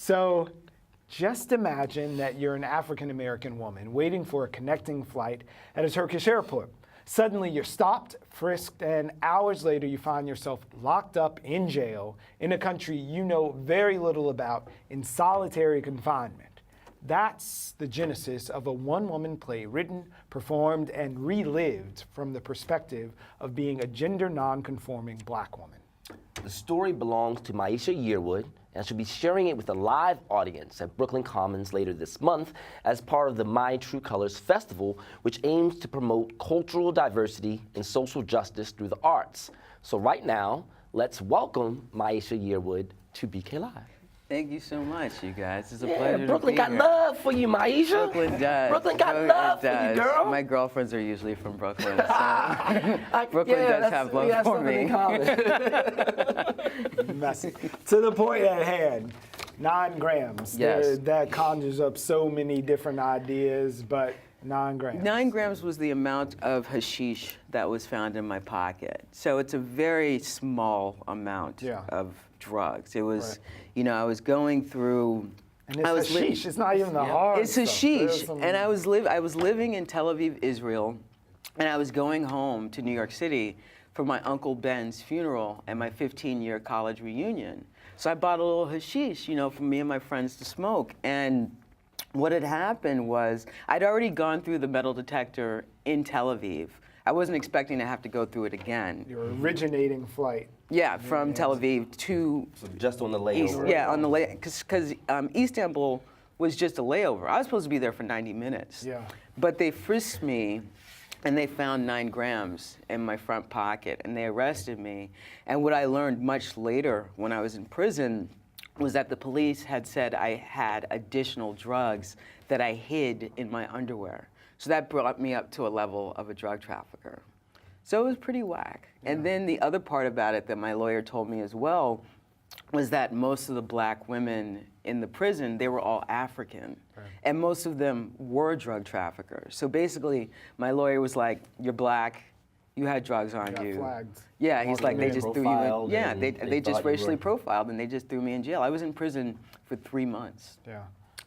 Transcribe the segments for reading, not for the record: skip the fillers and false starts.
So just imagine that you're an African-American woman waiting for a connecting flight at a Turkish airport. Suddenly you're stopped, frisked, and hours later you find yourself locked up in jail in a country you know very little about in solitary confinement. That's the genesis of a one-woman play written, performed, and relived from the perspective of being a gender non-conforming black woman. The story belongs to Maisha Yearwood, and she'll be sharing it with a live audience at Brooklyn Commons later this month as part of the My True Colors Festival, which aims to promote cultural diversity and social justice through the arts. So right now, let's welcome Maisha Yearwood to BK Live. Thank you so much, you guys. It's a pleasure Brooklyn to be got here. love for you, Maisha. Brooklyn does. Brooklyn got love for you, girl. My girlfriends are usually from Brooklyn, so Brooklyn does have love for me. Messy. To the point at hand, 9 grams. Yes. That conjures up so many different ideas, but 9 grams. 9 grams was the amount of hashish that was found in my pocket. So it's a very small amount of drugs. It was, you know, I was going through. And it's hashish. It's not even the hard It's hashish. And I was living in Tel Aviv, Israel, and I was going home to New York City for my Uncle Ben's funeral and my 15-year college reunion. So I bought a little hashish, you know, for me and my friends to smoke. And what had happened was I'd already gone through the metal detector in Tel Aviv. I wasn't expecting to have to go through it again. Your originating flight. Yeah, from Tel Aviv to So just on the layover. on the because Istanbul was just a layover. I was supposed to be there for 90 minutes. Yeah. But they frisked me, and they found 9 grams in my front pocket, and they arrested me. And what I learned much later when I was in prison was that the police had said I had additional drugs that I hid in my underwear. So that brought me up to a level of a drug trafficker. So it was pretty whack. Yeah. And then the other part about it that my lawyer told me as well was that most of the black women in the prison, they were all African. Right. And most of them were drug traffickers. So basically, my lawyer was like, you're black, you had drugs on you. Flagged. Yeah, he's like, they just threw you in. Yeah, they just racially profiled and they just threw me in jail. I was in prison for 3 months. Yeah.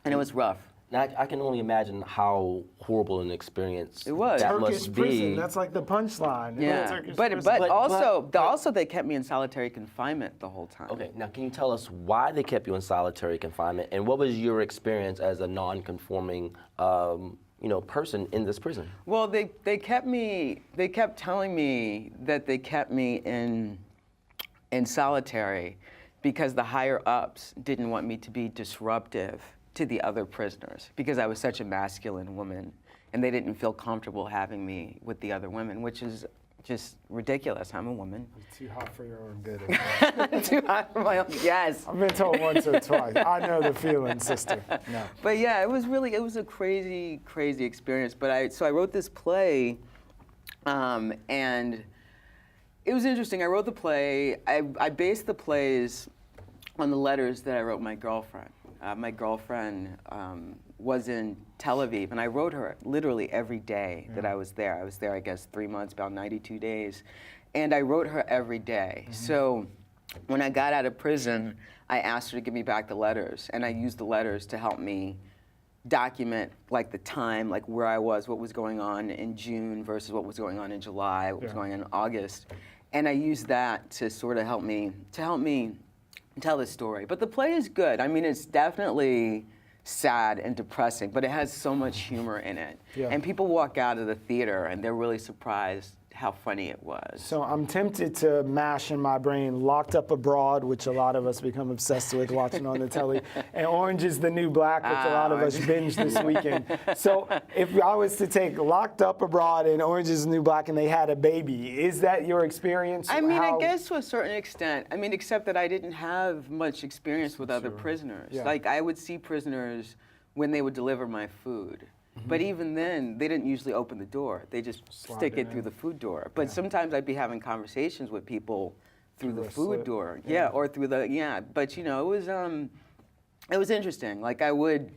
And it was rough. Now, I can only imagine how horrible an experience it was. that Turkish must prison. be. That's like the punchline. Yeah, but also they kept me in solitary confinement the whole time. Okay, now can you tell us why they kept you in solitary confinement, and what was your experience as a non-conforming, person in this prison? Well, they kept telling me that they kept me in solitary because the higher ups didn't want me to be disruptive to the other prisoners because I was such a masculine woman, and they didn't feel comfortable having me with the other women, which is just ridiculous. I'm a woman. You're too hot for your own good. Too hot for my own. Yes. I've been told once or twice. I know the feeling, sister. No. But yeah, it was a crazy, crazy experience. But I wrote this play, and it was interesting. I wrote the play. I based the plays on the letters that I wrote my girlfriend. My girlfriend was in Tel Aviv, and I wrote her literally every day that I was there. I was there, I guess, 3 months, about 92 days. And I wrote her every day. So when I got out of prison, I asked her to give me back the letters, and I used the letters to help me document like the time, like where I was, what was going on in June versus what was going on in July, what was going on in August. And I used that to sort of help me tell this story. But the play is good. I mean, it's definitely sad and depressing, but it has so much humor in it. Yeah. And people walk out of the theater and they're really surprised how funny it was. So I'm tempted to mash in my brain Locked Up Abroad, which a lot of us become obsessed with watching on the telly, and Orange is the New Black, which a lot of us binge this weekend. So if I was to take Locked Up Abroad and Orange is the New Black and they had a baby, is that your experience? I mean, I guess to a certain extent. I mean, except that I didn't have much experience with other prisoners. Yeah. Like, I would see prisoners when they would deliver my food. But even then, they didn't usually open the door. They just stick it through the food door. But sometimes I'd be having conversations with people through the food door. Yeah, or through the, But, you know, it was interesting. Like, I would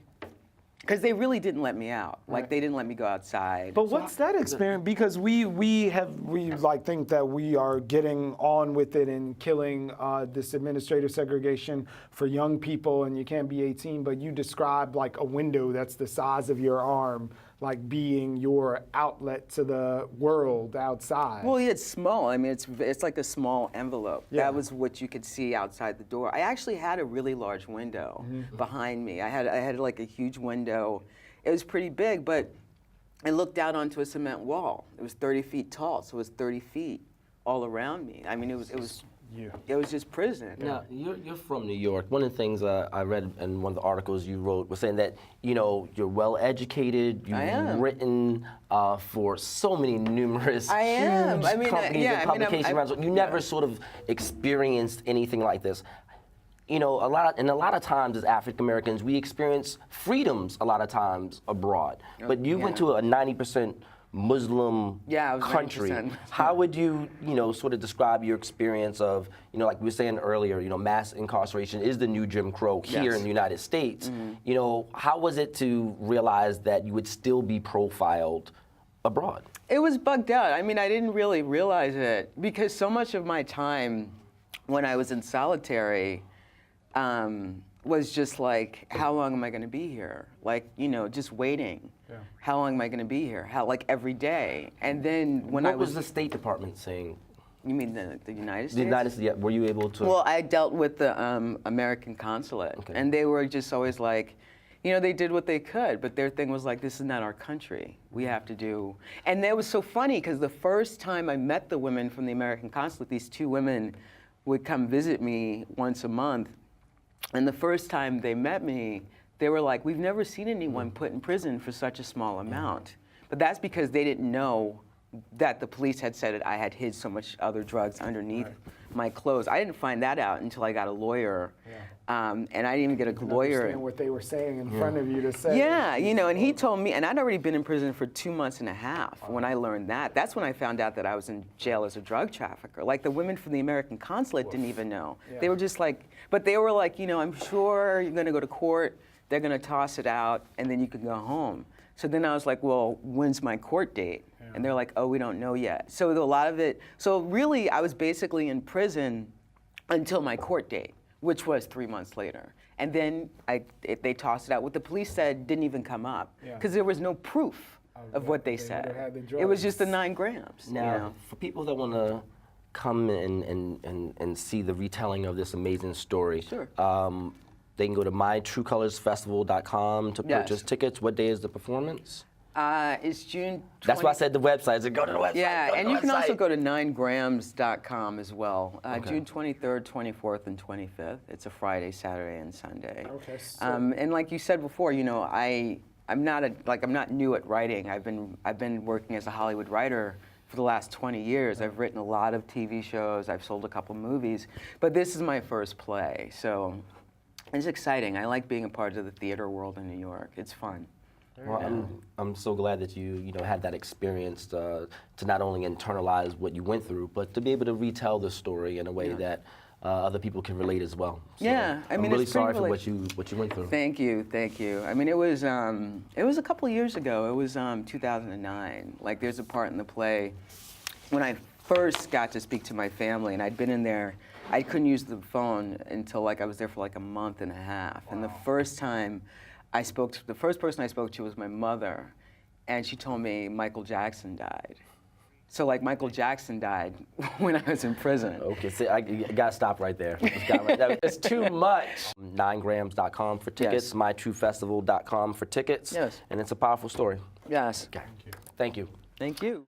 Because they really didn't let me out. Like, Right. they didn't let me go outside. But what's that experience? Because we like think that we are getting on with it and killing this administrative segregation for young people, and you can't be 18. But you describe like a window that's the size of your arm, like being your outlet to the world outside. Well, yeah, it's small. I mean, it's like a small envelope. Yeah. That was what you could see outside the door. I actually had a really large window behind me. I had like a huge window. It was pretty big, but I looked out onto a cement wall. It was 30 feet tall, so it was 30 feet all around me. I mean, it was just prison. Now, you're from New York. One of the things I read in one of the articles you wrote was saying that, you know, you're well educated, I you've am. written for so many numerous I am. huge I mean, companies yeah, and I mean, publications around. So you never sort of experienced anything like this. You know, a lot of times as African Americans, we experience freedoms a lot of times abroad. But you went to a 90% Muslim Yeah, I was country. 90%. How would you, you know, sort of describe your experience of, you know, like we were saying earlier, you know, mass incarceration is the new Jim Crow here Yes. in the United States. You know, how was it to realize that you would still be profiled abroad? It was bugged out. I mean, I didn't really realize it because so much of my time when I was in solitary was just like, how long am I going to be here? Like, you know, just waiting. Yeah. How long am I going to be here? How, like, every day? And then when What I was the State Department saying? You mean the United States? The United States, yeah, were you able to? Well, I dealt with the American consulate, Okay. and they were just always like, you know, they did what they could, but their thing was like, this is not our country. We have to do. And that was so funny because the first time I met the women from the American consulate, these two women would come visit me once a month, and the first time they met me, they were like, we've never seen anyone put in prison for such a small amount. But that's because they didn't know that the police had said that I had hid so much other drugs underneath my clothes. I didn't find that out until I got a lawyer. And I didn't even get a lawyer. Understand what they were saying in front of you to say. Yeah, you know, and he told me, and I'd already been in prison for 2 months and a half when I learned that. That's when I found out that I was in jail as a drug trafficker. Like the women from the American consulate didn't even know. Yeah. They were just like, but they were like, you know, I'm sure you're gonna go to court, they're gonna toss it out, and then you can go home. So then I was like, well, when's my court date? And they're like, oh, we don't know yet. So a lot of it, so really I was basically in prison until my court date, which was 3 months later. And then they tossed it out. What the police said didn't even come up Yeah. because there was no proof of what they would've said. had the It was just the drugs. 9 grams. Now, you know? for people that want to come and see the retelling of this amazing story, Sure. They can go to mytruecolorsfestival.com to Yes. purchase tickets. What day is the performance? It's June 20th. That's why I said the website. So go to the website. Yeah, go to and the you can also website. go to 9grams.com as well. Okay. June 23rd, 24th, and 25th. It's a Friday, Saturday, and Sunday. Okay, so- And like you said before, you know, I'm not new at writing. I've been working as a Hollywood writer for the last 20 years. I've written a lot of TV shows. I've sold a couple movies, but this is my first play, so it's exciting. I like being a part of the theater world in New York. It's fun. Well, I'm so glad that you had that experience to not only internalize what you went through, but to be able to retell the story in a way that other people can relate as well. So Yeah, I mean, I'm really it's pretty sorry for relate- what you went through. Thank you. I mean, it was a couple of years ago. It was 2009. Like, there's a part in the play when I first got to speak to my family, and I'd been in there. I couldn't use the phone until like I was there for like a month and a half. And the first person I spoke to was my mother, and she told me Michael Jackson died. So like Michael Jackson died when I was in prison. Okay, so I gotta stop right there. It's too much. 9grams.com for tickets, Yes. mytruefestival.com for tickets. Yes. And it's a powerful story. Yes. Okay. Thank you. Thank you.